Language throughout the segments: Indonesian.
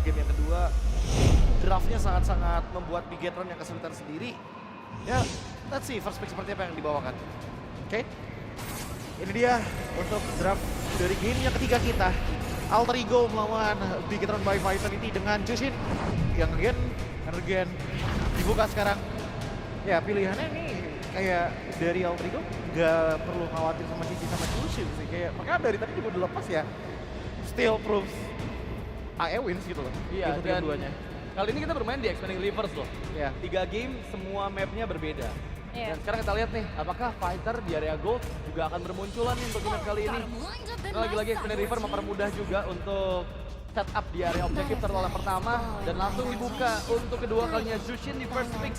game yang kedua, draftnya sangat-sangat membuat Bigetron yang kesulitan sendiri. Ya, let's see first pick seperti apa yang dibawakan. Oke. Ini dia untuk draft dari game yang ketiga kita. Alter Ego melawan Bigetron by Vitality dengan Jushin yang again dibuka sekarang. Ya pilihannya nih kayak dari Alter Ego nggak perlu khawatir sama Cici sama Jushin sih. Kayak makanya dari tadi juga udah lepas ya. Still proves AE wins gitu loh. Iya, Itu dan keduanya. kali ini kita bermain di Expanding Rivers loh. Ya. 3 game, semua mapnya berbeda. Iya. Dan sekarang kita lihat nih, apakah fighter di area gold juga akan bermunculan nih untuk map kali ini. Karena lagi-lagi Expanding River mempermudah juga untuk setup di area objektif terlalu pertama. Dan langsung dibuka untuk kedua kalinya Jushin di first pick.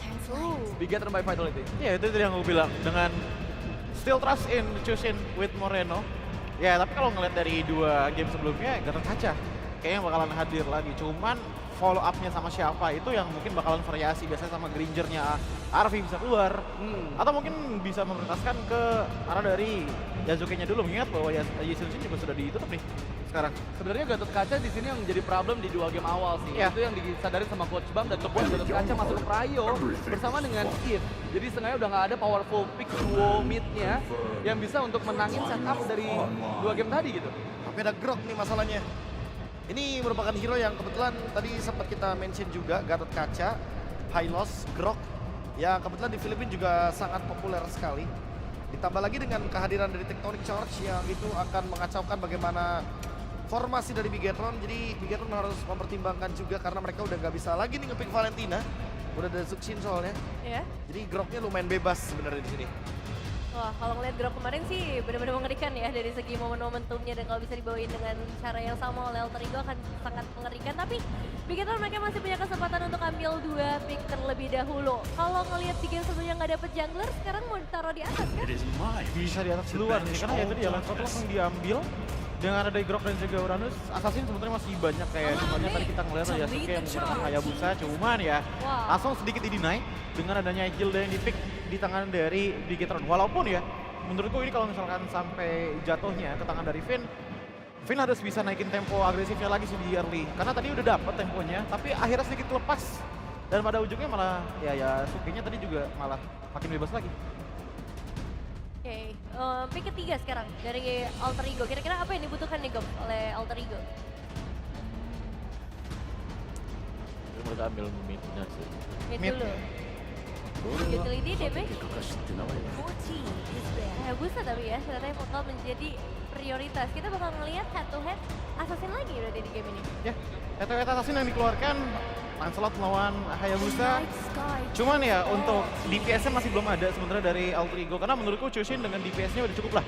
Bigetron by Vitality. Ya itu tadi yang gue bilang dengan still trust in Jushin with Moreno. Ya tapi kalau ngeliat dari 2 game sebelumnya Gatot Kaca kayaknya bakalan hadir lagi. Cuman follow up-nya sama siapa itu yang mungkin bakalan variasi. Biasanya sama Gringernya Arvi bisa keluar. Atau mungkin bisa memerintahkan ke arah dari Yasuke-nya dulu. Mengingat bahwa Yasuke juga sudah ditutup nih sekarang. Sebenarnya Gatot Kaca di sini yang menjadi problem di 2 game awal sih. Iya. Itu yang disadari sama Coach Bam dan membuat Gatot Kaca masuk ke Prayo bersama dengan Kid. Jadi setengahnya udah nggak ada powerful pick duo mid-nya yang bisa untuk menangin setup dari 2 game tadi gitu. Tapi ada Grok nih masalahnya. Ini merupakan hero yang kebetulan tadi sempat kita mention juga, Gatot Kaca, Hylos, Grok. Ya kebetulan di Filipina juga sangat populer sekali. Ditambah lagi dengan kehadiran dari Tectonic Charge yang itu akan mengacaukan bagaimana formasi dari Bigetron. Jadi Bigetron harus mempertimbangkan juga karena mereka udah gak bisa lagi nih nge-pick Valentina. Udah ada Zuxin soalnya. Ya. Jadi Groknya lumayan bebas sebenarnya di sini. Wah, kalau ngeliat Grok kemarin sih benar-benar mengerikan ya dari segi momentumnya, dan kalau bisa dibawain dengan cara yang sama oleh Alter Ego akan sangat mengerikan. Tapi Bigetron mereka masih punya kesempatan untuk ambil 2 pick terlebih dahulu. Kalau ngelihat di game sebelumnya nggak dapet jungler, sekarang mau ditaruh di atas kan? Bisa di atas duluan sih karena ya tadi ya Lancelot langsung diambil. Dengan ada Grok dan juga Uranus, Assassin sebetulnya masih banyak kayak contohnya tadi kita ngeliat ada Yasuke yang menggunakan Hayabusa, cuman ya Wow. langsung sedikit di-deny dengan adanya Gilda yang di-pick di tangan dari Bigetron. Walaupun ya menurutku ini kalau misalkan sampai jatuhnya ke tangan dari Finn harus bisa naikin tempo agresifnya lagi sih di early. Karena tadi udah dapet temponya, tapi akhirnya sedikit lepas. Dan pada ujungnya malah ya Suki-nya tadi juga malah makin bebas lagi. Oke, pick ketiga sekarang dari Alter Ego. Kira-kira apa yang dibutuhkan nih Gom oleh Alter Ego? mereka ambil mid-nya sih. Mid Mid. dulu. Utility damage. Hayabusa tapi ya, ternyata yang bakal menjadi prioritas. Kita bakal ngelihat head to head Assassin lagi berarti di game ini. Ya, head Assassin yang dikeluarkan Lancelot melawan Hayabusa. Cuman ya untuk DPS-nya masih belum ada sebenarnya dari Alter Ego. Karena menurutku Jushin dengan DPS-nya udah cukup lah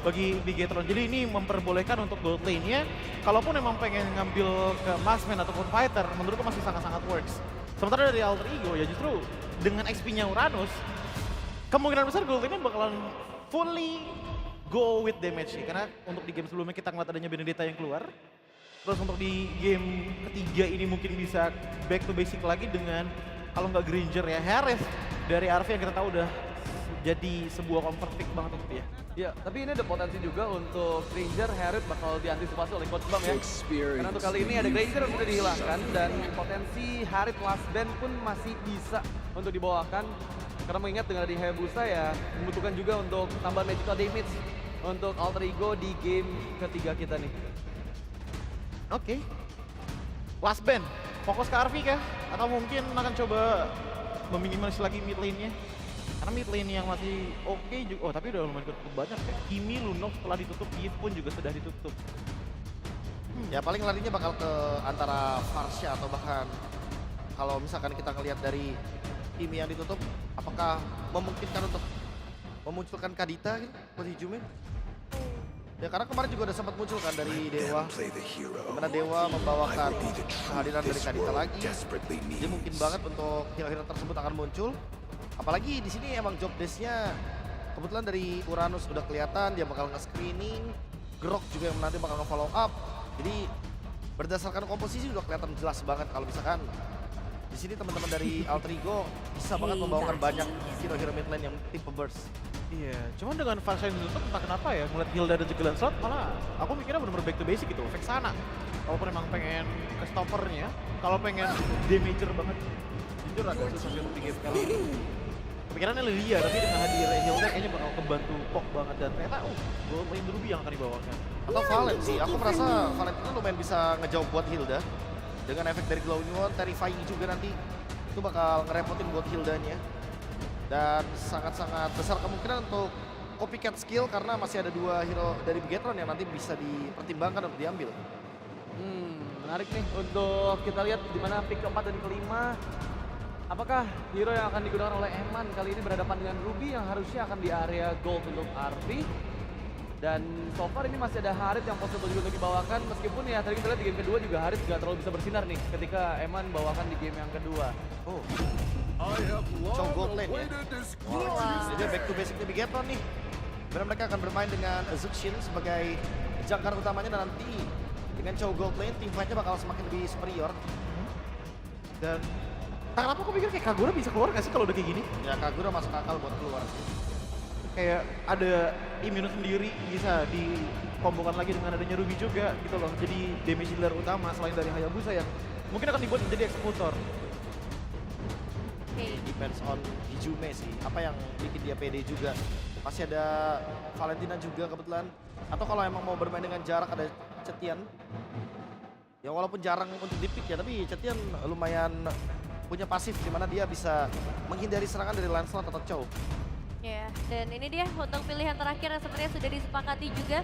bagi Bigetron. Jadi ini memperbolehkan untuk gold lane-nya. Kalaupun emang pengen ngambil ke Marksman ataupun Fighter, menurutku masih sangat-sangat works. Sementara dari Alter Ego ya justru dengan XP-nya Uranus, kemungkinan besar gold lane-nya bakalan fully go with damage sih. Karena untuk di game sebelumnya kita ngeliat adanya Benedetta yang keluar. Terus untuk di game ketiga ini mungkin bisa back to basic lagi dengan kalau nggak Granger ya Harris dari RV yang kita tahu udah jadi sebuah comfort pick banget untuk dia. Ya, tapi ini ada potensi juga untuk Granger, Harriet bakal diantisipasi oleh Coach Bam ya. Karena untuk kali ini ada Granger yang sudah dihilangkan dan potensi Harriet last band pun masih bisa untuk dibawakan. Karena mengingat dengan di Hayabusa ya membutuhkan juga untuk tambahan magical damage untuk Alter Ego di game ketiga kita nih. Oke. Last band, fokus ke RV kah? Atau mungkin akan coba meminimalis lagi mid lane-nya? Karena mid lane yang masih oke juga. Oh tapi udah lumayan cukup banyak ya. Kimi, Lunok setelah ditutup, Yves pun juga sudah ditutup. Ya paling larinya bakal ke antara Farsha atau bahkan kalau misalkan kita ngelihat dari tim yang ditutup, apakah memungkinkan untuk memunculkan Kadita gitu buat hijumnya? Ya karena kemarin juga udah sempat muncul kan dari Dewa, dimana Dewa membawakan kehadiran dari Kadita lagi. Jadi mungkin banget untuk hero-hero tersebut akan muncul. Apalagi di sini emang job desk-nya kebetulan dari Uranus udah kelihatan, dia bakal nge-screening, Grok juga yang nanti bakal nge-follow up. Jadi berdasarkan komposisi udah kelihatan jelas banget kalau misalkan di sini teman-teman dari Alter Ego bisa banget membawakan banyak hero-hero mid lane yang tipe burst. Iya, cuman dengan fase yang ditutup entah kenapa ya, ngeliat Hilda dan juga Lancelot malah aku mikirnya bener-bener back to basic gitu, Vexana. Kalaupun emang pengen ke stoppernya, kalau pengen damager banget, jujur agak susah sih untuk di game kali ini. Kepikirannya Lilia, tapi dengan hadirnya Hilda kayaknya bakal kebantu Pok banget dan ternyata gol main Ruby yang akan dibawakan. Atau Valen sih, aku merasa Valen itu lumayan bisa ngejawab buat Hilda. Dengan efek dari Glowing One, Terrifying juga nanti itu bakal ngerepotin buat Hildanya. Dan sangat-sangat besar kemungkinan untuk copycat skill karena masih ada 2 hero dari Bigetron yang nanti bisa dipertimbangkan untuk diambil. Menarik nih untuk kita lihat di mana pick keempat dan kelima. Apakah hero yang akan digunakan oleh Eman kali ini berhadapan dengan Ruby yang harusnya akan di area gold untuk RV. Dan so far ini masih ada Harit yang possible juga untuk dibawakan. Meskipun ya tadi kita lihat di game kedua juga Harit gak terlalu bisa bersinar nih ketika Eman bawakan di game yang kedua. Oh, Chow gold lane ya. Jadi back to basic di Bigetron nih. Benar mereka akan bermain dengan Zuxin sebagai jangkar utamanya dan nanti dengan Chow gold lane team fight-nya bakal semakin lebih superior. Dan tak kenapa aku pikir kayak Kagura bisa keluar gak sih kalau udah kayak gini? Ya Kagura masuk akal buat keluar sih. Kayak ada immune sendiri bisa dikombokan lagi dengan adanya Ruby juga gitu loh. Jadi damage dealer utama selain dari Hayabusa yang mungkin akan dibuat menjadi eksekutor. Depends on Hijume sih, apa yang bikin dia pede juga. Pasti ada Valentina juga kebetulan. Atau kalau emang mau bermain dengan jarak ada Cetian. Ya walaupun jarang untuk di-pick ya, tapi Cetian lumayan punya pasif di mana dia bisa menghindari serangan dari Lancelot atau Chow. Ya, dan ini dia untuk pilihan terakhir yang sebenarnya sudah disepakati juga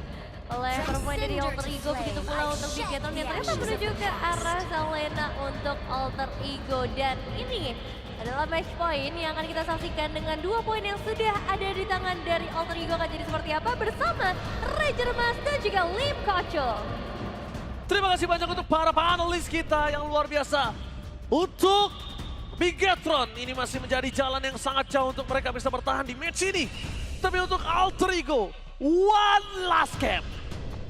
oleh pemain dari Alter Ego, begitu pula untuk Bigetron yang ternyata menuju ke arah Zalena untuk Alter Ego. Dan ini adalah match point yang akan kita saksikan dengan 2 poin yang sudah ada di tangan dari Alter Ego akan jadi seperti apa bersama Ranger Mas dan juga Lim Kocho. Terima kasih banyak untuk para panelis kita yang luar biasa. Untuk Bigetron ini masih menjadi jalan yang sangat jauh untuk mereka bisa bertahan di match ini. Tapi untuk Alter Ego, one last game.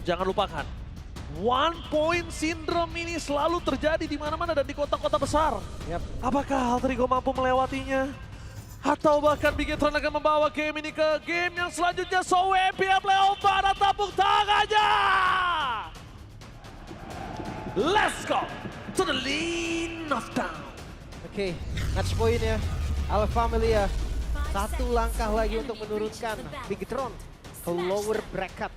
Jangan lupakan, one point syndrome ini selalu terjadi di mana-mana dan di kota-kota besar. Apakah Alter Ego mampu melewatinya? Atau bahkan Bigetron akan membawa game ini ke game yang selanjutnya. So WPM Leopard tepuk tangannya! Let's go to the lane of town. Oke, match point ya. Alpha Melia satu langkah lagi untuk menurunkan Bigetron ke lower bracket.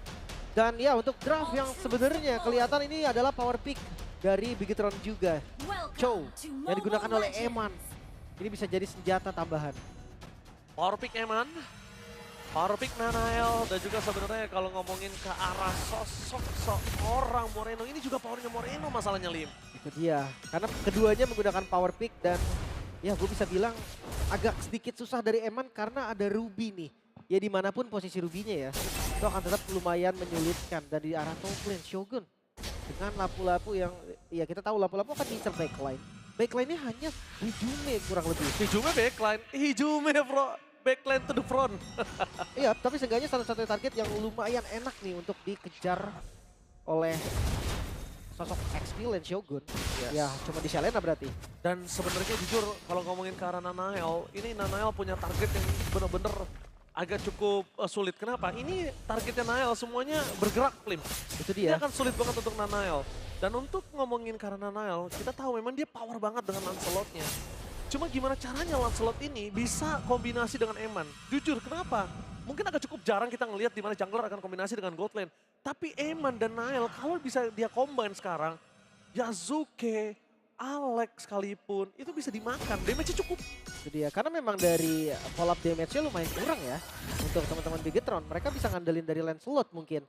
Dan ya untuk draft yang sebenarnya kelihatan ini adalah power pick dari Bigetron juga. Chow yang digunakan oleh Eman. Ini bisa jadi senjata tambahan. Power pick Eman, power pick Nanael, dan juga sebenarnya kalau ngomongin ke arah sosok seorang Moreno, ini juga powernya Moreno masalahnya Lim. Itu dia, karena keduanya menggunakan power pick dan ya gue bisa bilang agak sedikit susah dari Eman karena ada Ruby nih. Ya dimanapun posisi Ruby-nya ya, itu akan tetap lumayan menyulitkan. Dan di arah top lane Shogun dengan lapu-lapu yang ya kita tahu lapu-lapu akan diincar backline. Backline-nya hanya Hijume kurang lebih. Hijume backline, Hijume backline to the front. Iya, tapi seenggaknya satu-satunya target yang lumayan enak nih untuk dikejar oleh sosok XP dan Shogun. Yes. Ya cuma di Shalena berarti. Dan sebenarnya jujur kalau ngomongin ke arah Nanael, ini Nanael punya target yang bener-bener agak cukup sulit. Kenapa? Ini targetnya Nanael semuanya bergerak, Lim. Itu Ini dia. akan sulit banget untuk Nanael. Dan untuk ngomongin ke arah Nanael, kita tahu memang dia power banget dengan Lancelot-nya. Cuma gimana caranya Lancelot ini bisa kombinasi dengan Eman. Jujur, kenapa? Mungkin agak cukup jarang kita ngelihat di mana jungler akan kombinasi dengan gold lane. Tapi Eman dan Nael kalau bisa dia combine sekarang, Yasuke, Alex sekalipun, itu bisa dimakan. Damage-nya cukup. Itu dia, karena memang dari follow up damage-nya lumayan kurang ya untuk teman-teman Bigetron. Mereka bisa ngandelin dari Lancelot mungkin.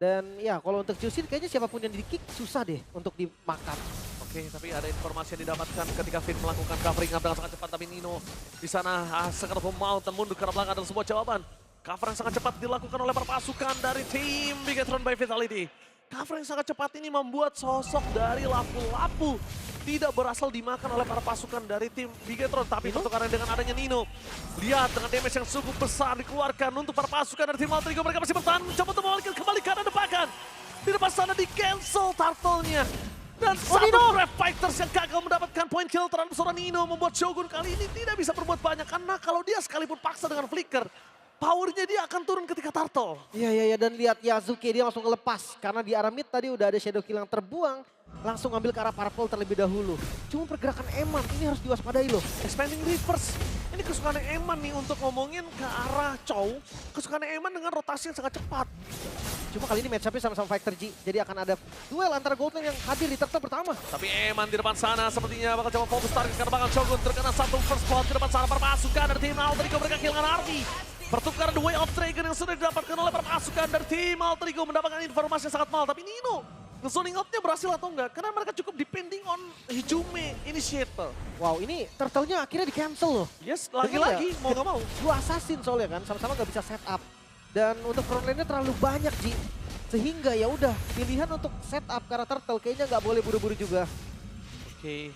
Dan ya kalau untuk Jushin kayaknya siapapun yang di-kick susah deh untuk dimakan. Oke, tapi ada informasi yang didapatkan ketika Finn melakukan covering up dengan sangat cepat. Tapi Nino di sana sekedar mau mundur ke arah belakang adalah sebuah jawaban. Cover yang sangat cepat dilakukan oleh para pasukan dari tim Bigetron by Vitality. Cover yang sangat cepat ini membuat sosok dari lapu-lapu tidak berasal dimakan oleh para pasukan dari tim Bigetron. Tapi pertukaran dengan adanya Nino. Lihat dengan damage yang cukup besar dikeluarkan untuk para pasukan dari tim Alter Ego. Mereka masih bertahan mencoba untuk membalikkan kembali ke arah depan. Di depan sana di cancel turtle-nya. Dan satu Grab Fighters yang gagal mendapatkan point kill terhadap seorang Nino membuat Shogun kali ini tidak bisa berbuat banyak. Karena kalau dia sekalipun paksa dengan flicker, powernya dia akan turun ketika Turtle. Iya, dan lihat Yasuke dia langsung ngelepas. Karena di arah mid tadi udah ada Shadow Kill yang terbuang. Langsung ambil ke arah Purple terlebih dahulu. Cuma pergerakan Eman ini harus diwaspadai loh. Expanding reverse. Ini kesukaan Eman nih untuk ngomongin ke arah Chow. Kesukaan Eman dengan rotasi yang sangat cepat. Cuma kali ini match-up-nya sama-sama Fighter G. Jadi akan ada duel antara Goldlane yang hadir di turtle pertama. Tapi Eman di depan sana sepertinya bakal coba fokus target karena bakal Shogun terkena satu first blood di depan sana perpasukan dari tim Alter Ego mereka kehilangan Army. Pertukaran The Way of Dragon yang sudah didapatkan oleh perpasukan dari tim Alter Ego mendapatkan informasi yang sangat mahal. Tapi Nino nge-zoning out-nya berhasil atau enggak? Karena mereka cukup depending on Hijume Initiator. Wow, ini turtle-nya akhirnya di-cancel loh. Yes, lagi-lagi mau gak mau. Dua assassin soalnya kan, sama-sama gak bisa setup. Dan untuk front line-nya terlalu banyak, Ji. Sehingga ya udah pilihan untuk setup karena turtle kayaknya nggak boleh buru-buru juga. Oke,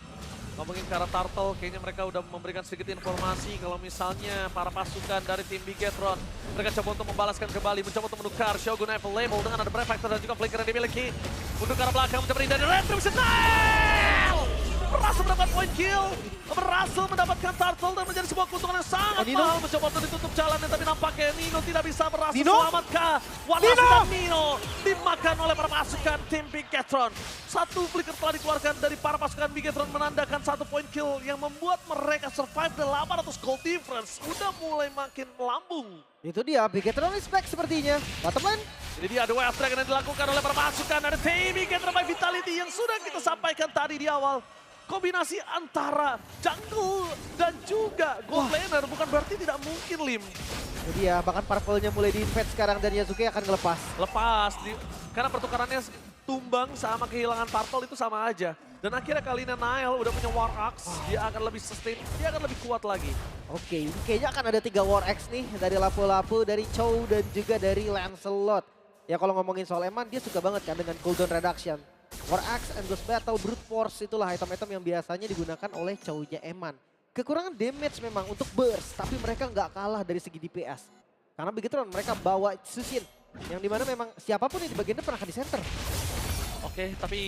ngomongin ke arah Turtle, kayaknya mereka udah memberikan sedikit informasi kalau misalnya para pasukan dari tim Bigetron, mereka coba untuk membalaskan kembali, mencoba untuk menukar Shogun Apple Label dengan ada Brave Factor dan juga Flicker yang dimiliki. Untuk ke arah belakang mencoba dari Retribution Nail! Berhasil mendapatkan point kill, berhasil mendapatkan Turtle dan menjadi sebuah keuntungan yang sangat mahal. Mencoba untuk ditutup jalannya tapi nampaknya Nino tidak bisa berhasil selamatkan. Wallace dan Nino dimakan oleh para pasukan tim Bigetron. Satu flicker telah dikeluarkan dari para pasukan Bigetron menandakan satu point kill yang membuat mereka survive 800 gold difference. Udah mulai makin melambung. Itu dia, Bigetron respect sepertinya. Bottom lane. Jadi dia ada Way of Dragon yang dilakukan oleh para pasukan dari tim Bigetron by Vitality yang sudah kita sampaikan tadi di awal. Kombinasi antara jungle dan juga gold laner bukan berarti tidak mungkin, Lim. Itu dia, bahkan Purple-nya mulai di-invade sekarang dan Yasuke akan ngelepas. Karena pertukarannya tumbang sama kehilangan Purple itu sama aja. Dan akhirnya kali ini Nile udah punya War Axe, dia akan lebih sustain, dia akan lebih kuat lagi. Oke, ini kayaknya akan ada 3 War Axe nih dari Lapu-Lapu, dari Chow dan juga dari Lancelot. Ya kalau ngomongin soal Eman, dia suka banget kan dengan cooldown reduction. War Axe, Endless Battle, Brute Force itulah item-item yang biasanya digunakan oleh Chow-nya Eman. Kekurangan damage memang untuk burst, tapi mereka nggak kalah dari segi DPS. Karena begitu mereka bawa Tsushin, yang dimana memang siapapun yang di bagian depan akan di center. Oke, tapi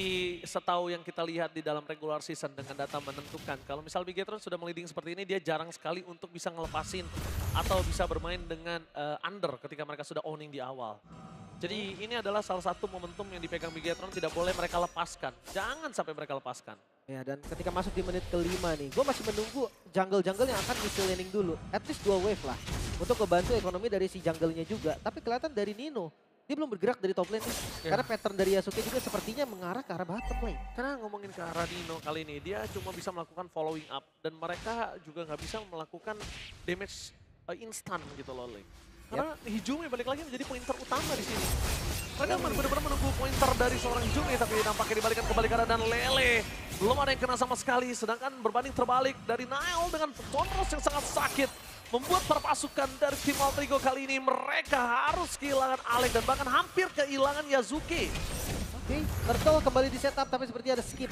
setahu yang kita lihat di dalam regular season dengan data menentukan, kalau misal Bigetron sudah meliding seperti ini, dia jarang sekali untuk bisa ngelepasin atau bisa bermain dengan under ketika mereka sudah owning di awal. Jadi ini adalah salah satu momentum yang dipegang Bigetron tidak boleh mereka lepaskan. Jangan sampai mereka lepaskan. Ya, dan ketika masuk di menit kelima nih, gue masih menunggu jungle-jungle yang akan isi laning dulu. At least 2 wave lah, untuk membantu ekonomi dari si jungle-nya juga. Tapi kelihatan dari Nino, dia belum bergerak dari top lane nih. Karena pattern dari Yasuke juga sepertinya mengarah ke arah bottom lane. Karena ngomongin ke arah Nino kali ini, dia cuma bisa melakukan following up. Dan mereka juga nggak bisa melakukan damage instan gitu loh, Ling. Karena Hijume balik lagi menjadi pointer utama di sini. Mereka benar-benar menunggu pointer dari seorang Hijume, tapi nampaknya dibalikan kembali karena dan Lele. Belum ada yang kena sama sekali, sedangkan berbanding terbalik dari Nile dengan Tonros yang sangat sakit. Membuat perpasukan dari tim Alter Ego kali ini mereka harus kehilangan Alec dan bahkan hampir kehilangan Yasuke. Oke, Turtle kembali di setup tapi seperti ada skip.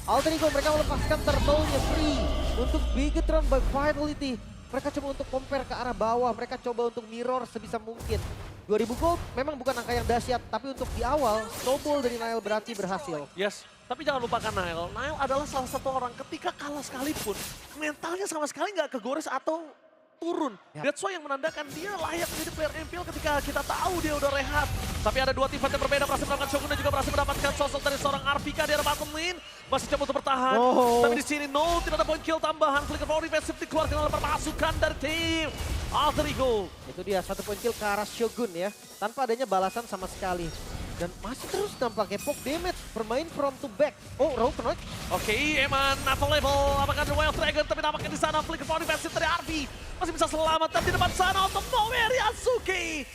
Alter Ego mereka melepaskan Turtle-nya free untuk Bigetron by Vitality. Mereka coba untuk compare ke arah bawah, mereka coba untuk mirror sebisa mungkin. 2000 gold memang bukan angka yang dahsyat, tapi untuk di awal, snowball dari Nile berarti berhasil. Yes, tapi jangan lupakan Nile. Nile adalah salah satu orang ketika kalah sekalipun, mentalnya sama sekali nggak kegores atau turun. That's why yang menandakan dia layak menjadi player MPL ketika kita tahu dia udah rehat. Tapi ada dua teamfight yang berbeda, berhasil mendapatkan Shogun dan juga berhasil mendapatkan sosok dari seorang Arvika di arah bottom lane. Masih coba untuk bertahan, tapi di sini no, tidak ada point kill tambahan. Flicker for defensive dikeluarkan oleh perpasukan dari tim Alter Ego. Itu dia, 1 point kill ke arah Shogun ya, tanpa adanya balasan sama sekali. Dan masih terus nampaknya poke damage, bermain from to back. Oh, Raw kena. Oke, Eman, Apple Level, apakah ada Wild Dragon, tapi nampaknya di sana Flicker for defensive dari Arvi. Masih bisa selamat, dan di depan sana untuk nowhere Yasuke.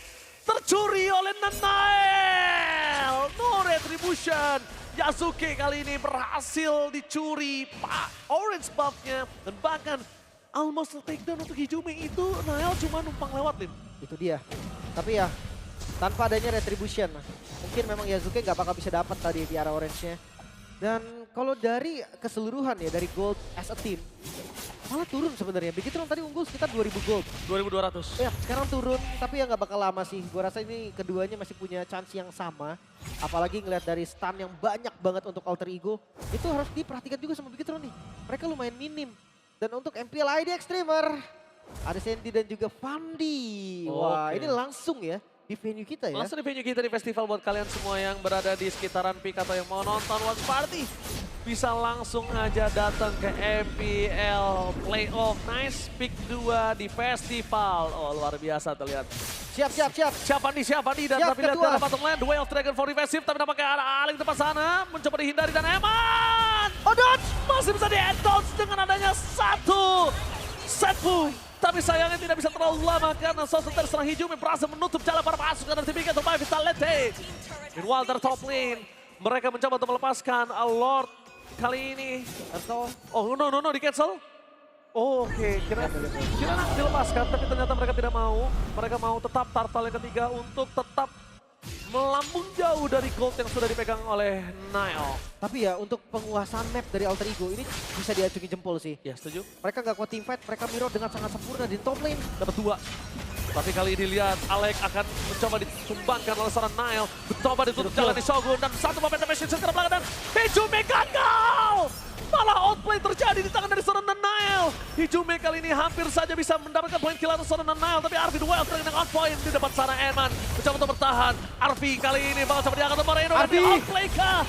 Tercuri oleh Nanael. No retribution. Yasuke kali ini berhasil dicuri orange buff-nya. Dan bahkan almost takedown untuk Hijume itu Nael cuma numpang lewat, Lim. Itu dia. Tapi ya, tanpa adanya retribution, mungkin memang Yasuke nggak bakal bisa dapat tadi di arah orange-nya. Dan kalau dari keseluruhan ya, dari gold as a team, malah turun sebenarnya. Begitu tadi unggul sekitar 2000 gold. 2200. Ya, sekarang turun, tapi ya nggak bakal lama sih. Gua rasa ini keduanya masih punya chance yang sama. Apalagi ngeliat dari stun yang banyak banget untuk Alter Ego, itu harus diperhatikan juga sama Bigetron nih. Mereka lumayan minim. Dan untuk MPL ID Extremer, Ada Sandy dan juga Fandi. Wah, Oke. ini langsung ya di venue kita ya. Langsung di venue kita di festival buat kalian semua yang berada di sekitaran PIK atau yang mau nonton Watch Party. Bisa langsung aja datang ke MPL Playoff Nice Pick 2 di festival. Oh luar biasa terlihat. Siap. Siapa nih dan Siap, tapi lihat ketua. dari bottom lane Duel of Dragon for Defensive tapi nampaknya ada Aling tepat sana mencoba dihindari dan Eman. Oh dodge masih bisa di-dodge dengan adanya satu set boom. Tapi sayangnya tidak bisa terlalu lama karena sosok terserang Hijumi berhasil menutup jalan para pasukan dari tim Bigetron by Vitality. Meanwhile dari top lane mereka mencoba untuk melepaskan Lord kali ini. Atau oh no di cancel. Oh, oke, kira dilepaskan, tapi ternyata mereka tidak mau. Mereka mau tetap Turtle yang ketiga untuk tetap melambung jauh dari gold yang sudah dipegang oleh Nile. Tapi ya untuk penguasaan map dari Alter Ego ini bisa diacungi jempol sih. Ya, setuju. Mereka nggak kuat teamfight, mereka mirror dengan sangat sempurna di top lane. Dapat 2. Tapi kali ini lihat Alec akan mencoba ditumbangkan oleh seorang Nile. Mencoba ditutup jalan di Shogun dan satu momentum machine segera belakang dan Hijumi gagal! Malah outplay terjadi di tangan dari seorang Nile. Hijumi kali ini hampir saja bisa mendapatkan poin kill atas seorang Nile. Tapi Arvi duel dengan on point di depan sana Eman. Mencoba untuk bertahan. Arvi kali ini bakal coba diangkat oleh Moreno. Dan di outplay kah?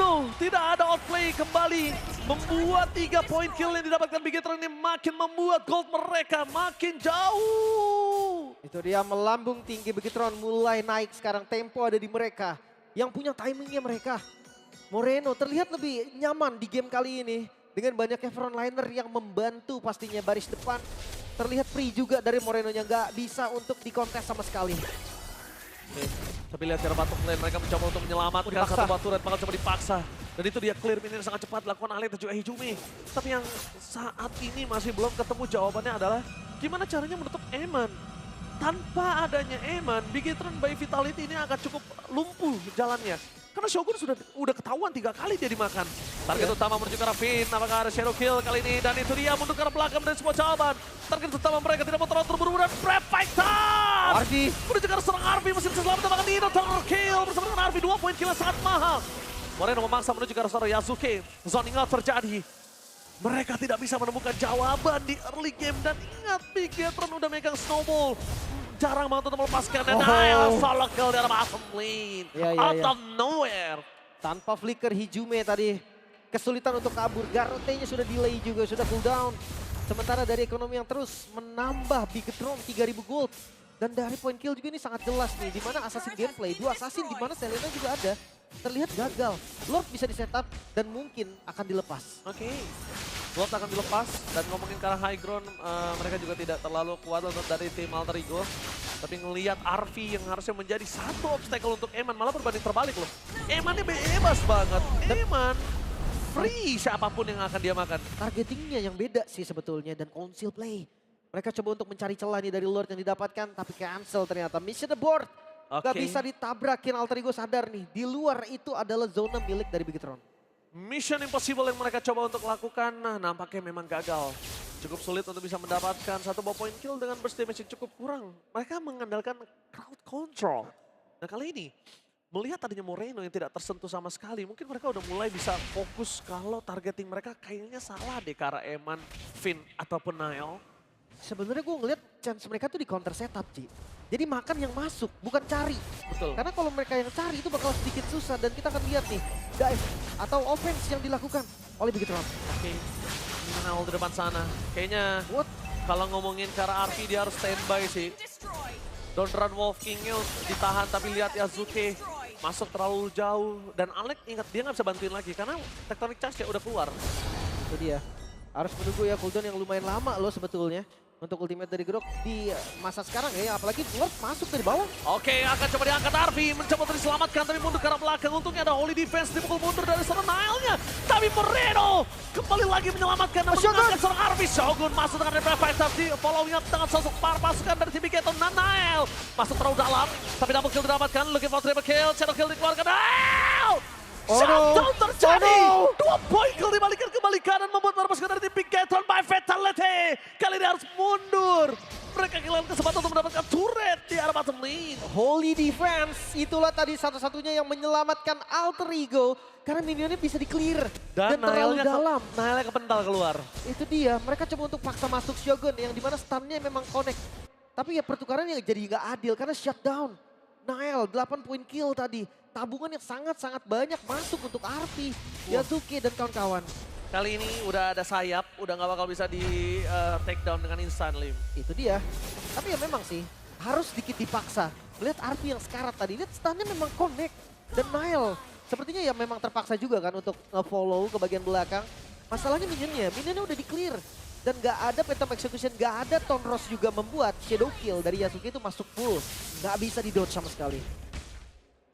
No, tidak ada outplay kembali. Membuat 3 poin kill yang didapatkan Bigetron ini makin membuat gold mereka makin jauh. Itu dia melambung tinggi Bigetron mulai naik sekarang. Tempo ada di mereka. Yang punya timingnya mereka. Moreno terlihat lebih nyaman di game kali ini. Dengan banyaknya frontliner yang membantu pastinya baris depan. Terlihat free juga dari Morenonya, nggak bisa untuk dikontes sama sekali. Oke, tapi lihat cara bottom lane mereka mencoba untuk menyelamatkan satu buah turret, bakal coba dipaksa. Dan itu dia clear minion sangat cepat dilakukan Alec dan juga Hijumi. Tapi yang saat ini masih belum ketemu jawabannya adalah gimana caranya menutup Eman. Tanpa adanya Eman, Bigetron by Vitality ini akan cukup lumpuh jalannya. Karena Shogun udah ketahuan 3 kali dia dimakan. Target utama menuju ke arah Finn, apakah ada shadow kill kali ini. Dan itu dia mundur ke arah belakang dari semua jawaban. Target utama mereka tidak mau terlalu terburu-buru dan prep fight time! Arvi Menuju ke arah serang Arvi, masih bisa selamat mendapatkan Nino, total kill bersama dengan Arvi. 2 poin kill yang sangat mahal. Moreno memaksa menuju ke arah seorang Yasuke. Zoning out terjadi. Mereka tidak bisa menemukan jawaban di early game. Dan ingat, Bigetron udah megang snowball. Jarang banget untuk melepaskan dan Nile solo kill di arah bottom lane. Out of nowhere. tanpa flicker Hijumi tadi kesulitan untuk kabur. Garrote-nya sudah delay juga, sudah cooldown. Sementara dari ekonomi yang terus menambah Bigetron 3000 gold. Dan dari point kill juga ini sangat jelas nih. Dimana assassin gameplay, 2 assassin dimana Selena juga ada. Terlihat gagal. Lord bisa di setup dan mungkin akan dilepas. Oke. Lord akan dilepas dan ngomongin ke arah high ground mereka juga tidak terlalu kuat untuk dari tim Alter Ego. Tapi ngelihat Arvi yang harusnya menjadi satu obstacle untuk Eman malah berbanding terbalik loh. Eman ini bebas banget. Eman free siapapun yang akan dia makan. Targetingnya yang beda sih sebetulnya dan conceal play. Mereka coba untuk mencari celah nih dari Lord yang didapatkan tapi cancel ternyata. Mission abort. Gak bisa ditabrakin, Alter Ego sadar nih. Di luar itu adalah zona milik dari Bigetron. Mission impossible yang mereka coba untuk lakukan, nah nampaknya memang gagal. Cukup sulit untuk bisa mendapatkan satu buah point kill dengan burst damage yang cukup kurang. Mereka mengandalkan crowd control. Nah kali ini, melihat adanya Moreno yang tidak tersentuh sama sekali, mungkin mereka udah mulai bisa fokus kalau targeting mereka kayaknya salah deh ke arah Eman, Finn, ataupun Nile. Sebenarnya gue ngeliat chance mereka tuh di counter setup, Ci. Jadi makan yang masuk, bukan cari. Betul. Karena kalau mereka yang cari itu bakal sedikit susah. Dan kita akan lihat nih, dive atau offense yang dilakukan oleh Bigetron. Oke, Nile di depan sana. Kayaknya kalau ngomongin ke arah Arvi dia harus standby sih. Don't run Wolf King-nya ditahan tapi lihat Yasuke masuk terlalu jauh. Dan Alec ingat dia nggak bisa bantuin lagi karena Tectonic Charge ya udah keluar. Itu dia. Harus menunggu ya cooldown yang lumayan lama loh sebetulnya. Untuk ultimate dari Grok di masa sekarang ya, apalagi Lord masuk dari bawah. Oke, akan coba diangkat Arvi, mencoba untuk diselamatkan tapi mundur ke arah belakang. Untungnya ada Holy Defense dipukul mundur dari seorang Nile-nya. Tapi Moreno kembali lagi menyelamatkan dan mengangkat seorang Arvi. Shogun masuk dengan revive fighter di following up dengan sosok pasukan dari tim Bigetron dan Nile. Masuk terlalu dalam, tapi double kill didapatkan. Looking for triple kill, shadow kill dikeluarkan. Nile! Shutdown terjadi! 2 poin kill dibalikan kembali kanan membuat para pasukan dari tim Bigetron by Vitality. Kali ini harus mundur. Mereka kehilangan kesempatan untuk mendapatkan turret di arah bottom lane. Holy Defense, itulah tadi satu-satunya yang menyelamatkan Alter Ego. Karena minionnya bisa di-clear dan terlalu dalam. Nailnya kepental keluar. Itu dia, mereka coba untuk paksa masuk Shogun yang dimana stunnya memang connect. Tapi ya pertukaran yang jadi nggak adil karena shutdown. Nail 8 poin kill tadi. Tabungan yang sangat-sangat banyak masuk untuk Arfi, Yasuke dan kawan-kawan. Kali ini udah ada sayap, udah nggak bakal bisa di take down dengan instan, Lim. Itu dia. Tapi ya memang sih, harus sedikit dipaksa. Lihat Arfi yang sekarat tadi, lihat stunnya memang connect. Dan Nile, sepertinya ya memang terpaksa juga kan untuk nge-follow ke bagian belakang. Masalahnya minionnya udah di-clear. Dan gak ada Phantom Execution, gak ada Tonros juga membuat Shadow Kill dari Yasuke itu masuk full. Gak bisa di-dodge sama sekali.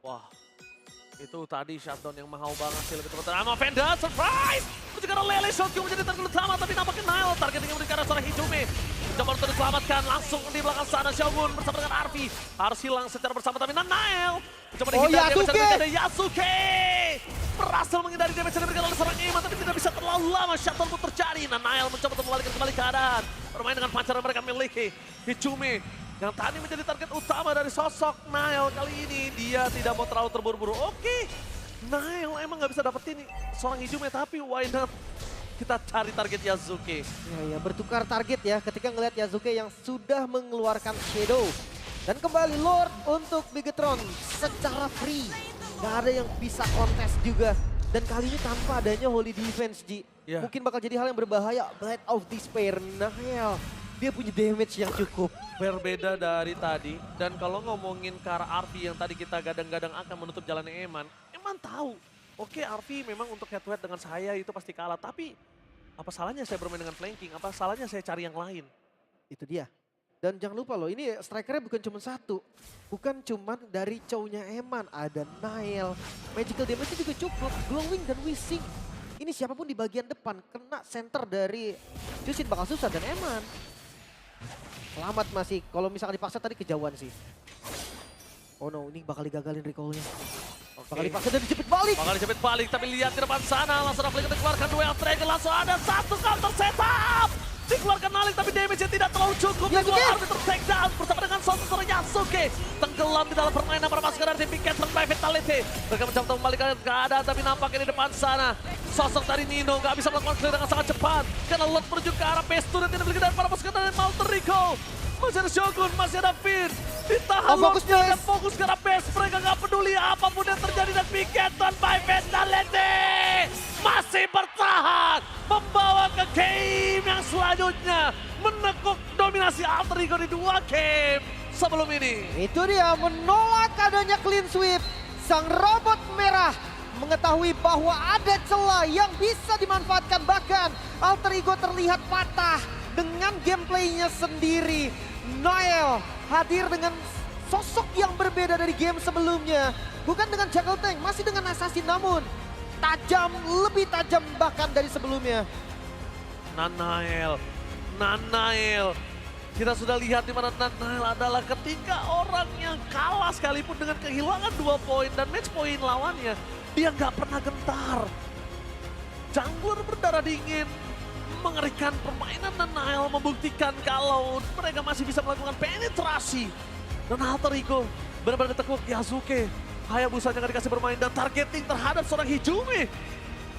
Wah, itu tadi shutdown yang mahal banget sih, lebih tepat. Ama Venda, surprise! Juga ada Lele Shotgun menjadi target utama, tapi nampaknya Nile targeting yang diberikan seorang Hijumi. Coba untuk diselamatkan, langsung di belakang sana Shogun bersama dengan Arfi. Harus hilang secara bersama, tapi Nile coba dihindari dari Yasuke. Berhasil menghindari damage yang diberikan oleh seorang Iman, tapi tidak bisa terlalu lama shutdown itu terjadi. Nile mencoba untuk melarikan kembali keadaan. Bermain dengan pancar yang mereka miliki. Hijumi yang tadi menjadi target utama dari sosok Nile kali ini. Dia tidak mau terlalu terburu-buru. Oke, Nile emang nggak bisa dapetin seorang Hijumi, tapi why not? Kita cari target Yasuke. Ya, bertukar target ya ketika ngelihat Yasuke yang sudah mengeluarkan Shadow. Dan kembali Lord untuk Bigetron secara free. Gak ada yang bisa kontes juga. Dan kali ini tanpa adanya Holy Defense, Ji. Yeah. Mungkin bakal jadi hal yang berbahaya. Blade of Despair, Nile. Dia punya damage yang cukup. Berbeda dari tadi. Dan kalau ngomongin ke arah Arfi yang tadi kita gadang-gadang akan menutup jalannya Eman. Eman tahu. Oke, Arfi memang untuk head-to-head dengan saya itu pasti kalah. Tapi apa salahnya saya bermain dengan flanking? Apa salahnya saya cari yang lain? Itu dia. Dan jangan lupa loh, ini strikernya bukan cuma satu. Bukan cuma dari cownya Eman. Ada Nile. Magical damage-nya juga cukup. Glowing dan Wishing. Ini siapapun di bagian depan kena center dari Jushin bakal susah. Dan Eman selamat masih. Kalau misalkan dipaksa tadi kejauhan sih. Oh no, ini bakal digagalin recall-nya. Bakal dipaksa dan dijepit balik. Bakal dijepit balik, tapi lihat di depan sana. Langsung Rafli dikeluarkan duel Dragon. Langsung ada satu counter setup. Dikeluarkan Malik, tapi damage-nya tidak terlalu cukup. Dikeluar arbiter take down bersama dengan sosok Yasuke. Tenggelam di dalam permainan para pasukan dari tim Piket by Vitality. Mereka mencoba membalikan keadaan, tapi nampaknya di depan sana. Sosok dari Nino nggak bisa melakukan clear dengan sangat cepat. Karena Lot menuju ke arah P2 dan tidak memiliki dari para pasukan dari Alter Ego. Masih ada Shogun, masih ada Finn. Ditahan Lotnya dan fokus ke arah base. Mereka nggak peduli apapun yang terjadi dan Piketon by Vitality masih bertahan. Membawa ke game yang selanjutnya. Menekuk dominasi Alter Ego di 2 game sebelum ini. Itu dia menolak adanya clean sweep. Sang robot merah mengetahui bahwa ada celah yang bisa dimanfaatkan. Bahkan Alter Ego terlihat patah dengan gameplaynya sendiri. Noel hadir dengan sosok yang berbeda dari game sebelumnya. Bukan dengan Jackal Tank, masih dengan Assassin namun tajam, lebih tajam bahkan dari sebelumnya. Nanael. Kita sudah lihat di mana Nanael adalah ketika orang yang kalah sekalipun dengan kehilangan 2 poin dan match point lawannya. Dia nggak pernah gentar. Jungler berdarah dingin. Mengerikan permainan Nanael membuktikan kalau mereka masih bisa melakukan penetrasi. Dan Alter Ego benar-benar ditekuk Yasuke. Hayabusanya nggak dikasih bermain dan targeting terhadap seorang Hijumi.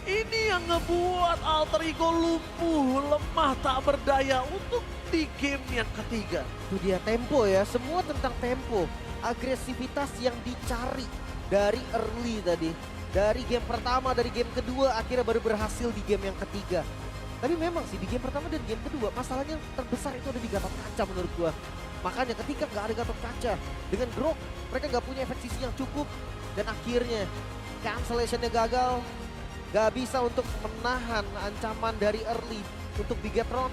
Ini yang ngebuat Alter Ego lumpuh, lemah, tak berdaya untuk di game yang ketiga. Itu dia tempo ya, semua tentang tempo. Agresivitas yang dicari dari early tadi. Dari game pertama, dari game kedua akhirnya baru berhasil di game yang ketiga. Tapi memang sih di game pertama dan game kedua masalahnya terbesar itu ada di Gatot Kaca menurut gua. Makanya ketika nggak ada Gatot Kaca dengan Grok mereka nggak punya efek sisi yang cukup. Dan akhirnya cancellation-nya gagal. Gak bisa untuk menahan ancaman dari early untuk Bigetron.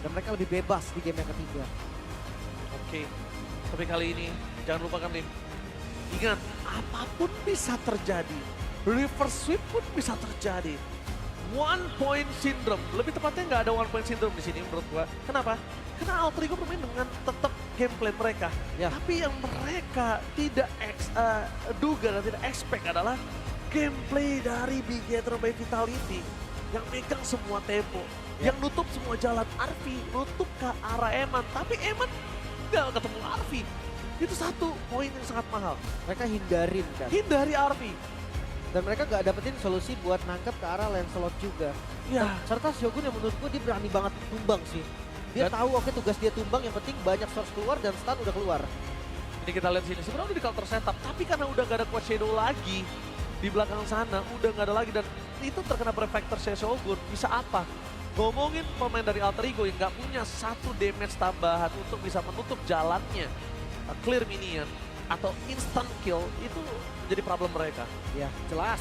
Dan mereka lebih bebas di game yang ketiga. Oke, tapi kali ini jangan lupakan Lim. Ingat, apapun bisa terjadi. Reverse sweep pun bisa terjadi. One point syndrome, lebih tepatnya nggak ada one point syndrome di sini menurut gua. Kenapa? Karena Alter Ego bermain dengan tetap gameplay mereka. Ya. Tapi yang mereka tidak duga dan tidak expect adalah gameplay dari Bigetron by Vitality yang megang semua tempo, yang nutup semua jalan. Arfi nutup ke arah Eman, tapi Eman nggak ketemu Arfi. Itu satu poin yang sangat mahal. Mereka hindarin kan. Hindari RV. Dan mereka gak dapetin solusi buat nangkep ke arah Lancelot juga. Ya, Serta Shogun yang menurutku dia berani banget tumbang sih. Dia tahu oke tugas dia tumbang, yang penting banyak source keluar dan stun udah keluar. ini kita lihat sini. Sebenarnya udah di counter setup, tapi karena udah gak ada Quad Shadow lagi di belakang sana, udah gak ada lagi dan itu terkena Prefector Shogun. Bisa apa? Ngomongin pemain dari Alter Ego yang gak punya satu damage tambahan untuk bisa menutup jalannya clear minion atau instant kill, itu menjadi problem mereka. Ya jelas.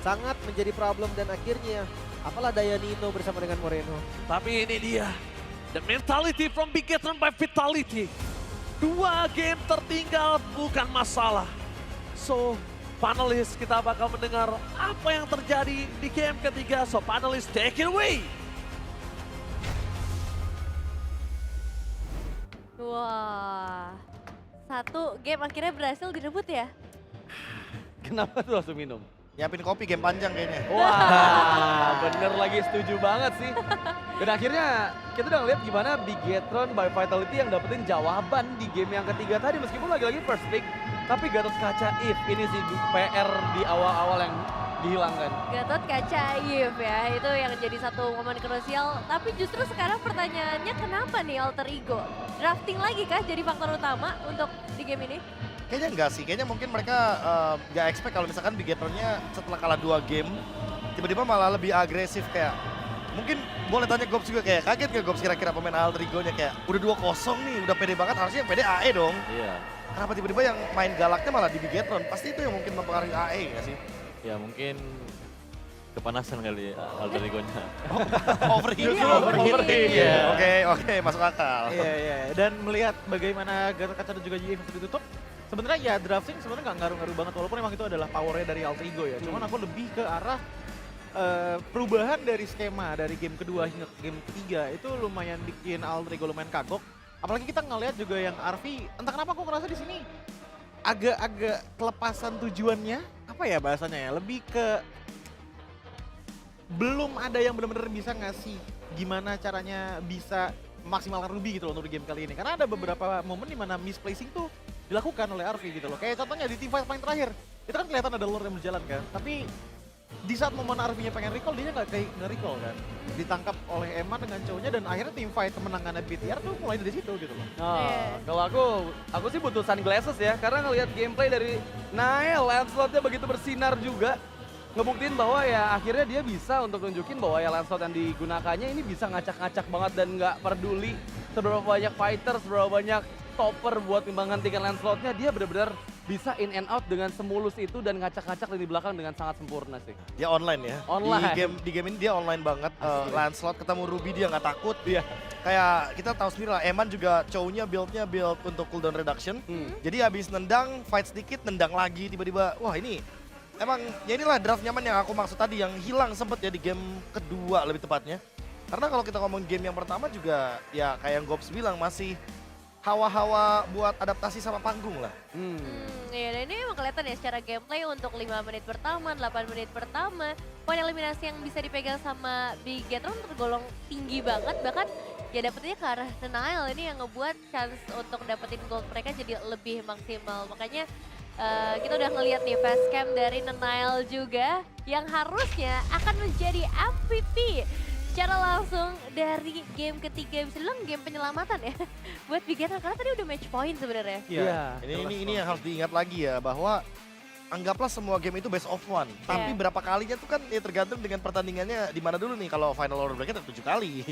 Sangat menjadi problem dan akhirnya apalah daya Nino bersama dengan Moreno. Tapi ini dia, the mentality from Bigetron by Vitality. 2 game tertinggal bukan masalah. So, panelis kita bakal mendengar apa yang terjadi di game ketiga. So, panelis take it away. Wah, satu game akhirnya berhasil direbut ya. Kenapa tuh langsung minum? Nyiapin kopi game panjang kayaknya. Wah, bener lagi, setuju banget sih. Dan akhirnya kita udah ngeliat gimana Bigetron by Vitality yang dapetin jawaban di game yang ketiga tadi. Meskipun lagi-lagi first pick, tapi Gatot Kaca If ini sih PR di awal-awal yang dihilangkan. Gatot Kaca If ya, itu yang jadi satu momen krusial. Tapi justru sekarang pertanyaannya kenapa nih Alter Ego? Drafting lagi kah jadi faktor utama untuk di game ini? Kayaknya enggak sih, kayaknya mungkin mereka nggak expect kalau misalkan Bigetronnya setelah kalah 2 game, tiba-tiba malah lebih agresif kayak. Mungkin boleh tanya Gobs juga kayak kaget gak Gobs kira-kira pemain Alter Ego-nya kayak udah 2-0 nih, udah pede banget, harusnya yang pede AE dong. Iya. Kenapa tiba-tiba yang main galaknya malah di Bigetron? Pasti itu yang mungkin mempengaruhi AE nggak sih? Ya mungkin kepanasan kali ya Alter Ego-nya. Overheat. Overheat. Iya. Oke, masuk akal. Iya, iya. Dan melihat bagaimana Gatot Kaca dan juga GF itu ditutup, sebenarnya ya drafting sebenarnya nggak ngaruh-ngaruh banget walaupun emang itu adalah powernya dari Alter Ego ya. Cuman aku lebih ke arah perubahan dari skema dari game kedua hingga game ketiga itu lumayan bikin Alter Ego lumayan kagok. Apalagi kita ngelihat juga yang RV, entah kenapa aku ngerasa di sini agak-agak kelepasan tujuannya, apa ya bahasanya ya, lebih ke belum ada yang benar-benar bisa ngasih gimana caranya bisa memaksimalkan Ruby gitu loh untuk di game kali ini. Karena ada beberapa momen di mana misplacing tuh dilakukan oleh RV gitu loh. Kayak contohnya di teamfight paling terakhir, itu kan kelihatan ada lord yang berjalan kan. Tapi di saat momen RV-nya pengen recall, dia nggak recall kan. Ditangkap oleh Eman dengan cowoknya dan akhirnya teamfight kemenangannya BTR tuh mulai dari situ gitu loh. Kalau aku sih butuh sunglasses ya, karena ngelihat gameplay dari Nael, Lancelot-nya begitu bersinar juga. Ngebuktiin bahwa ya akhirnya dia bisa untuk nunjukin bahwa ya Lancelot yang digunakannya ini bisa ngacak-ngacak banget dan nggak peduli seberapa banyak fighter, seberapa banyak topper buat menggantikan Lancelot-nya, dia benar-benar bisa in and out dengan semulus itu dan ngacak-ngacak di belakang dengan sangat sempurna sih. Dia online ya. Online. Di game ini dia online banget. Lancelot ketemu Ruby dia nggak takut. Iya. Kayak kita tahu sendiri lah, Eman juga cowoknya build untuk cooldown reduction. Jadi habis nendang, fight sedikit, nendang lagi tiba-tiba. Wah ini emang ya inilah draft nyaman yang aku maksud tadi yang hilang sempet ya di game kedua lebih tepatnya. Karena kalau kita ngomong game yang pertama juga ya kayak yang Gobs bilang masih hawa-hawa buat adaptasi sama panggung lah. Iya, dan ini emang kelihatan ya secara gameplay untuk 5 menit pertama, 8 menit pertama. Poin eliminasi yang bisa dipegang sama Bigetron tergolong tinggi banget. Bahkan ya dapetnya ke arah Denial ini yang ngebuat chance untuk dapetin gold mereka jadi lebih maksimal. Makanya kita udah ngeliat nih fast cam dari Denial juga yang harusnya akan menjadi MVP secara langsung dari game ketiga, bisa bilang game penyelamatan ya buat Bigetron karena tadi udah match point sebenarnya. Iya. Ini yang harus diingat lagi ya bahwa anggaplah semua game itu best of one. Tapi berapa kalinya tuh kan ya tergantung dengan pertandingannya di mana dulu nih. Kalau final order bracket 7 kali.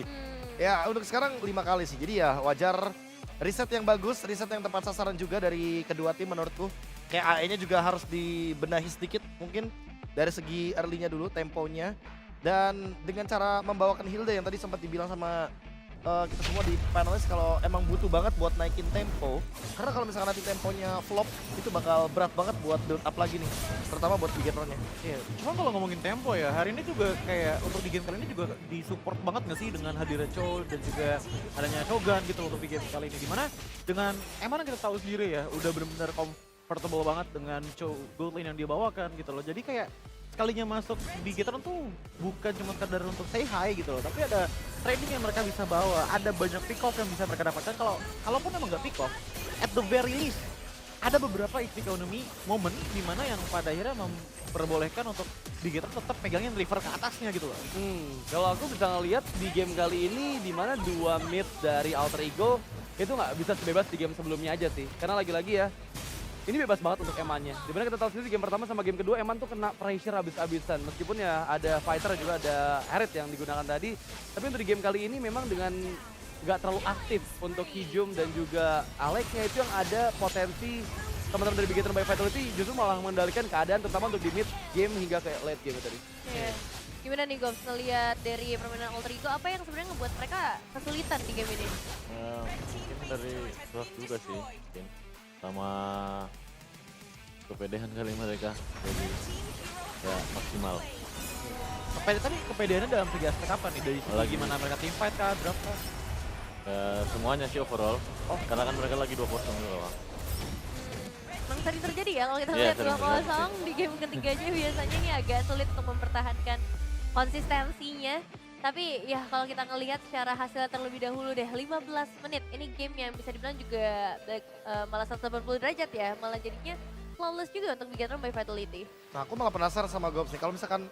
Ya untuk sekarang 5 kali sih. Jadi ya wajar riset yang bagus, riset yang tepat sasaran juga dari kedua tim menurutku. Kayak AE-nya juga harus dibenahi sedikit mungkin dari segi early-nya dulu, temponya. Dan dengan cara membawakan Hilda yang tadi sempat dibilang sama kita semua di panelis kalau emang butuh banget buat naikin tempo. Karena kalau misalkan nanti temponya flop itu bakal berat banget buat build up lagi nih. Terutama buat Bigetron-nya. Iya, cuma kalau ngomongin tempo ya, hari ini juga kayak untuk di game kali ini juga disupport banget nggak sih dengan hadirnya Chow dan juga adanya Shogun gitu untuk di game kali ini. Dimana dengan emang kita tahu sendiri ya, udah benar-benar comfortable banget dengan Chow gold lane yang dia bawakan gitu loh. Jadi kayak sekalinya masuk Bigetron tuh bukan cuma sekedar untuk say hi gitu loh, tapi ada trading yang mereka bisa bawa, ada banyak pick off yang bisa mereka dapatkan. Kalaupun emang nggak pick off, at the very least ada beberapa economy moment di mana yang pada akhirnya memperbolehkan untuk Bigetron tetap pegangin river ke atasnya gitu loh. Kalau aku bisa ngelihat di game kali ini di mana dua mid dari Alter Ego itu nggak bisa sebebas di game sebelumnya aja sih. Karena lagi-lagi ya, ini bebas banget untuk Eman-nya. Dimana kita tahu sendiri di game pertama sama game kedua Eman tuh kena pressure habis-habisan. Meskipun ya ada fighter juga ada Harriet yang digunakan tadi. Tapi untuk di game kali ini memang dengan nggak terlalu aktif untuk Hijum dan juga Alex-nya itu yang ada potensi teman-teman dari Bigetron by Vitality justru malah mengendalikan keadaan terutama untuk di mid game hingga ke late game tadi. Iya. Gimana nih Goms ngeliat dari permainan Alter Ego apa yang sebenarnya ngebuat mereka kesulitan di game ini? Mungkin dari draft juga sih, mungkin. Sama kepedean kali mereka, jadi ya maksimal. Tapi kepedeannya dalam segi aspek apa nih? Dari segi Lagi. gimana mereka team fight kah, draft kah? Ya, semuanya sih overall, karena kan mereka lagi 2-0 gitu loh. Emang sering terjadi ya kalau kita Iya, lihat sering 2-0 di game ketiganya biasanya ini agak sulit untuk mempertahankan konsistensinya. Tapi ya kalau kita ngelihat secara hasil terlebih dahulu deh 15 menit. Ini game yang bisa dibilang juga malah 180 derajat ya. Malah jadinya flawless juga untuk Bigetron by Vitality. Nah aku malah penasaran sama Gobs nih, kalau misalkan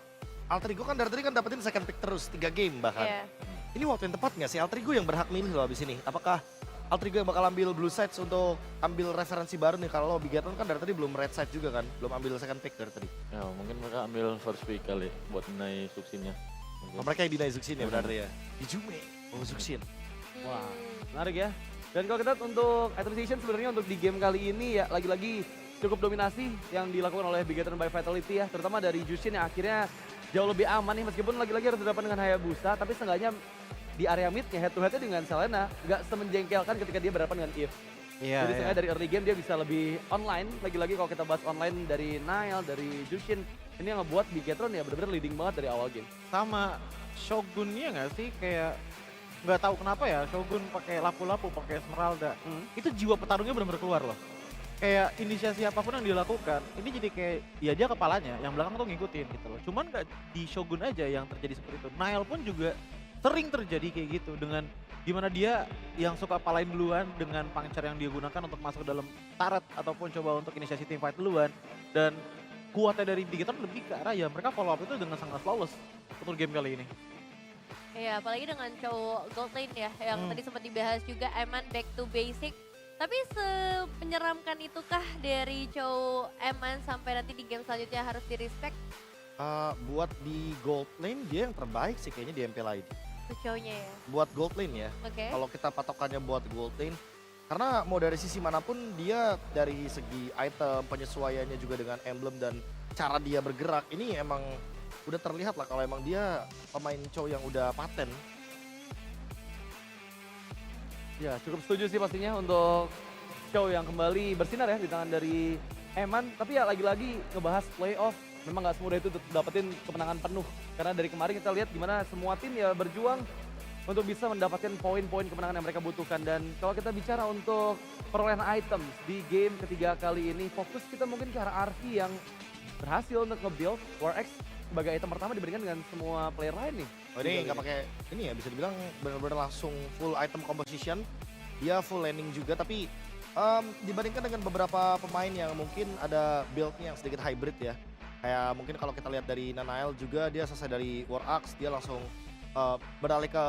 Alter Ego kan dari tadi kan dapetin second pick terus, 3 game bahkan. Iya. Ini waktu yang tepat nggak sih Alter Ego yang berhak milih loh abis ini? Apakah Alter Ego yang bakal ambil blue sides untuk ambil referensi baru nih? Kalau Bigetron kan dari tadi belum red side juga kan, belum ambil second pick dari tadi. Ya mungkin mereka ambil first pick kali buat naik subsinnya. Oh, mereka yang deny Zuxin ya benar ya? Ijume, oh Zuxin. Wah, menarik ya. Dan kalau kita untuk item station sebenarnya untuk di game kali ini ya lagi-lagi cukup dominasi yang dilakukan oleh Bigetron by Vitality ya. Terutama dari Jushin yang akhirnya jauh lebih aman nih meskipun lagi-lagi harus berhadapan dengan Hayabusa. Tapi seenggaknya di area midnya head to headnya dengan Selena nggak semenjengkelkan ketika dia berhadapan dengan Eve. Iya. Jadi seenggaknya dari early game dia bisa lebih online. Lagi-lagi kalau kita bahas online dari Nile, dari Jushin. Ini yang ngebuat Bigetron ya benar-benar leading banget dari awal game. Sama Shogunnya nggak sih, kayak nggak tahu kenapa ya Shogun pakai lapu-lapu, pakai Esmeralda. Itu jiwa petarungnya benar-benar keluar loh. Kayak inisiasi apapun yang dilakukan, ini jadi kayak ya dia kepalanya, yang belakang tuh ngikutin gitu loh. Cuman nggak di Shogun aja yang terjadi seperti itu. Nile pun juga sering terjadi kayak gitu dengan gimana dia yang suka palain duluan dengan puncture yang dia gunakan untuk masuk ke dalam turret ataupun coba untuk inisiasi team fight duluan. Dan kuatnya dari Bigetron lebih ke arah ya mereka follow up itu dengan sangat flawless untuk game kali ini. Iya, apalagi dengan cowok gold lane ya, yang tadi sempat dibahas juga, Eman back to basic. Tapi semenyeramkan itukah dari cowok Eman sampai nanti di game selanjutnya harus di-respect Buat di gold lane dia yang terbaik sih kayaknya di MPL ID. ke cowoknya ya? Buat gold lane ya, Oke. kalau kita patokannya buat gold lane, karena mau dari sisi manapun dia dari segi item, penyesuaiannya juga dengan emblem dan cara dia bergerak, ini emang udah terlihat lah kalau emang dia pemain cowok yang udah paten. Ya cukup setuju sih pastinya untuk show yang kembali bersinar ya di tangan dari Eman. Tapi ya lagi-lagi ngebahas playoff memang nggak semudah itu untuk dapetin kemenangan penuh. Karena dari kemarin kita lihat gimana semua tim ya berjuang untuk bisa mendapatkan poin-poin kemenangan yang mereka butuhkan. Dan kalau kita bicara untuk perolehan item di game ketiga kali ini, fokus kita mungkin ke arah RV yang berhasil untuk nge-build War X sebagai item pertama dibandingkan dengan semua player lain nih. Oh ini nggak pakai ini ya, bisa dibilang benar-benar langsung full item composition. Dia full landing juga, tapi dibandingkan dengan beberapa pemain yang mungkin ada build-nya yang sedikit hybrid ya. Kayak mungkin kalau kita lihat dari Nanael juga dia selesai dari War Axe, dia langsung beralih ke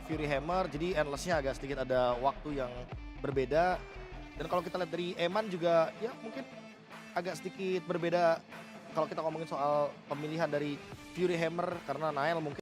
Fury Hammer, jadi endless-nya agak sedikit ada waktu yang berbeda. Dan kalau kita lihat dari Eman juga ya mungkin agak sedikit berbeda kalau kita ngomongin soal pemilihan dari Fury Hammer, karena Nael mungkin